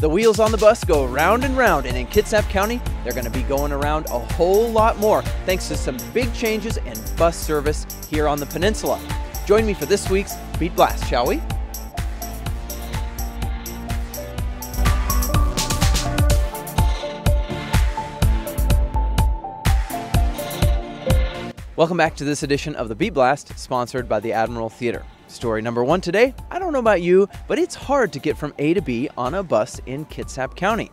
The wheels on the bus go round and round, and in Kitsap County, they're going to be going around a whole lot more thanks to some big changes in bus service here on the peninsula. Join me for this week's Beat Blast, shall we? Welcome back to this edition of the Beat Blast, sponsored by the Admiral Theater. Story number one today, I don't know about you, but it's hard to get from A to B on a bus in Kitsap County.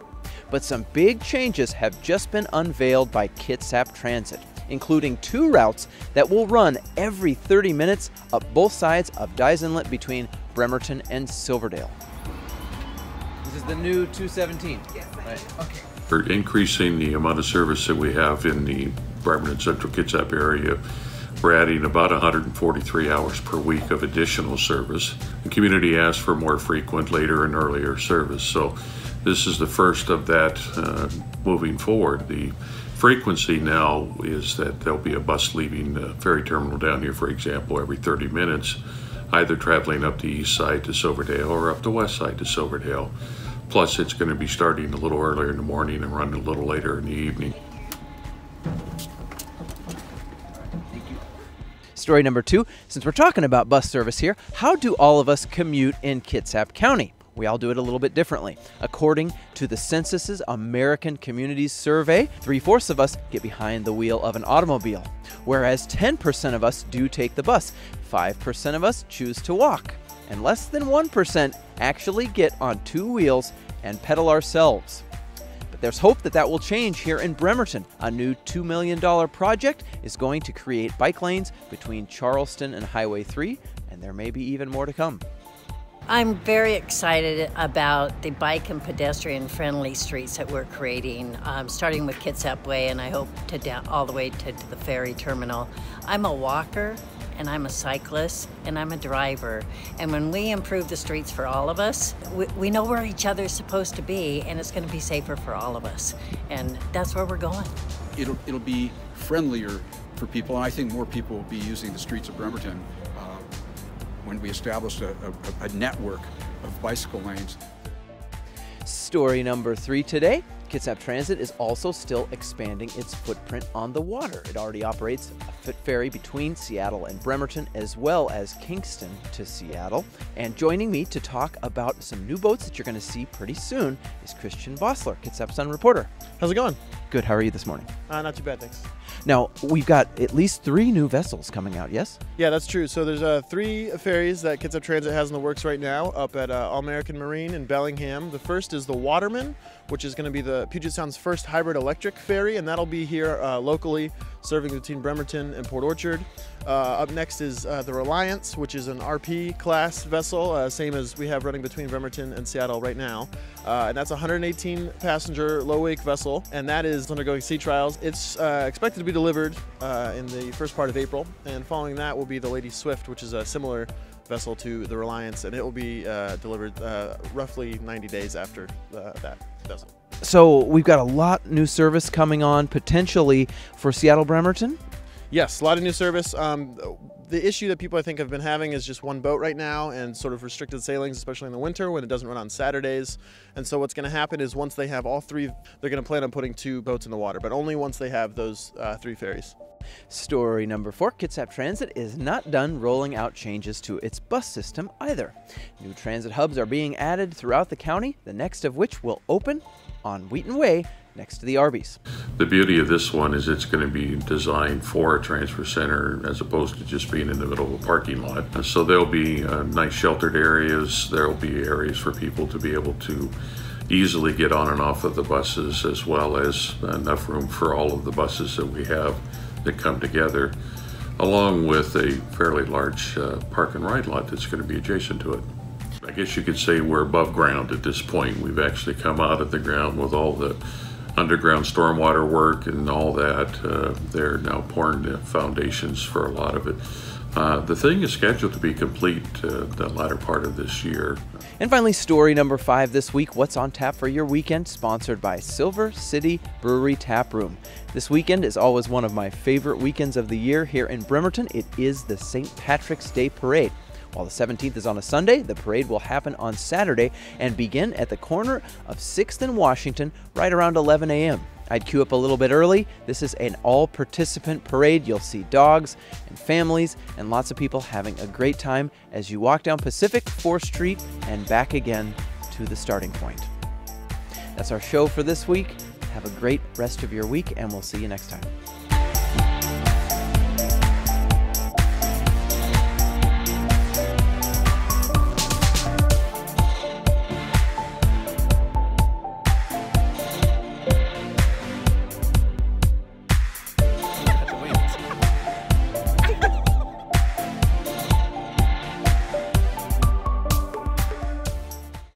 But some big changes have just been unveiled by Kitsap Transit, including 2 routes that will run every 30 minutes up both sides of Dyes Inlet between Bremerton and Silverdale. This is the new 217. Yes, right. Okay. We're increasing the amount of service that we have in the Bremerton Central Kitsap area. We're adding about 143 hours per week of additional service. The community asked for more frequent, later and earlier service. So this is the first of that moving forward. The frequency now is that there'll be a bus leaving the ferry terminal down here, for example, every 30 minutes, either traveling up the east side to Silverdale or up the west side to Silverdale. Plus, it's going to be starting a little earlier in the morning and running a little later in the evening. Story number 2, since we're talking about bus service here, how do all of us commute in Kitsap County? We all do it a little bit differently. According to the Census's American Communities Survey, 3/4 of us get behind the wheel of an automobile, whereas 10% of us do take the bus, 5% of us choose to walk, and less than 1% actually get on 2 wheels and pedal ourselves. There's hope that that will change here in Bremerton. A new $2 million project is going to create bike lanes between Charleston and Highway 3, and there may be even more to come. I'm very excited about the bike and pedestrian-friendly streets that we're creating, starting with Kitsap Way, and I hope to down all the way to the ferry terminal. I'm a walker, and I'm a cyclist, and I'm a driver. And when we improve the streets for all of us, we know where each other's supposed to be, and it's gonna be safer for all of us. And that's where we're going. It'll be friendlier for people, and I think more people will be using the streets of Bremerton when we establish a network of bicycle lanes. Story number 3 today. Kitsap Transit is also still expanding its footprint on the water. It already operates a foot ferry between Seattle and Bremerton, as well as Kingston to Seattle. And joining me to talk about some new boats that you're going to see pretty soon is Christian Vossler, Kitsap Sun reporter. How's it going? Good. How are you this morning? Not too bad, thanks. Now, we've got at least 3 new vessels coming out, yes? Yeah, that's true. So there's 3 ferries that Kitsap Transit has in the works right now up at All-American Marine in Bellingham. The first is the Waterman, which is going to be the Puget Sound's first hybrid electric ferry, and that'll be here locally, serving between Bremerton and Port Orchard. Up next is the Reliance, which is an RP class vessel, same as we have running between Bremerton and Seattle right now. And that's a 118 passenger low wake vessel, and that is undergoing sea trials. It's expected to be delivered in the first part of April, and following that will be the Lady Swift, which is a similar vessel to the Reliance, and it will be delivered roughly 90 days after that vessel. So we've got a lot new service coming on potentially for Seattle Bremerton? Yes, a lot of new service. The issue that people I think have been having is just one boat right now and sort of restricted sailings, especially in the winter when it doesn't run on Saturdays. And so what's going to happen is once they have all 3, they're going to plan on putting 2 boats in the water, but only once they have those 3 ferries. Story number 4, Kitsap Transit is not done rolling out changes to its bus system either. New transit hubs are being added throughout the county, the next of which will open on Wheaton Way next to the Arby's. The beauty of this one is it's going to be designed for a transfer center as opposed to just being in the middle of a parking lot. So there'll be nice sheltered areas. There'll be areas for people to be able to easily get on and off of the buses, as well as enough room for all of the buses that we have that come together, along with a fairly large park and ride lot that's going to be adjacent to it. I guess you could say we're above ground at this point. We've actually come out of the ground with all the underground stormwater work and all that. They're now pouring the foundations for a lot of it. The thing is scheduled to be complete the latter part of this year. And finally, story number 5 this week, what's on tap for your weekend, sponsored by Silver City Brewery Tap Room. This weekend is always one of my favorite weekends of the year here in Bremerton. It is the St. Patrick's Day Parade. While the 17th is on a Sunday, the parade will happen on Saturday and begin at the corner of 6th and Washington right around 11 a.m. I'd queue up a little bit early. This is an all-participant parade. You'll see dogs and families and lots of people having a great time as you walk down Pacific 4th Street and back again to the starting point. That's our show for this week. Have a great rest of your week, and we'll see you next time.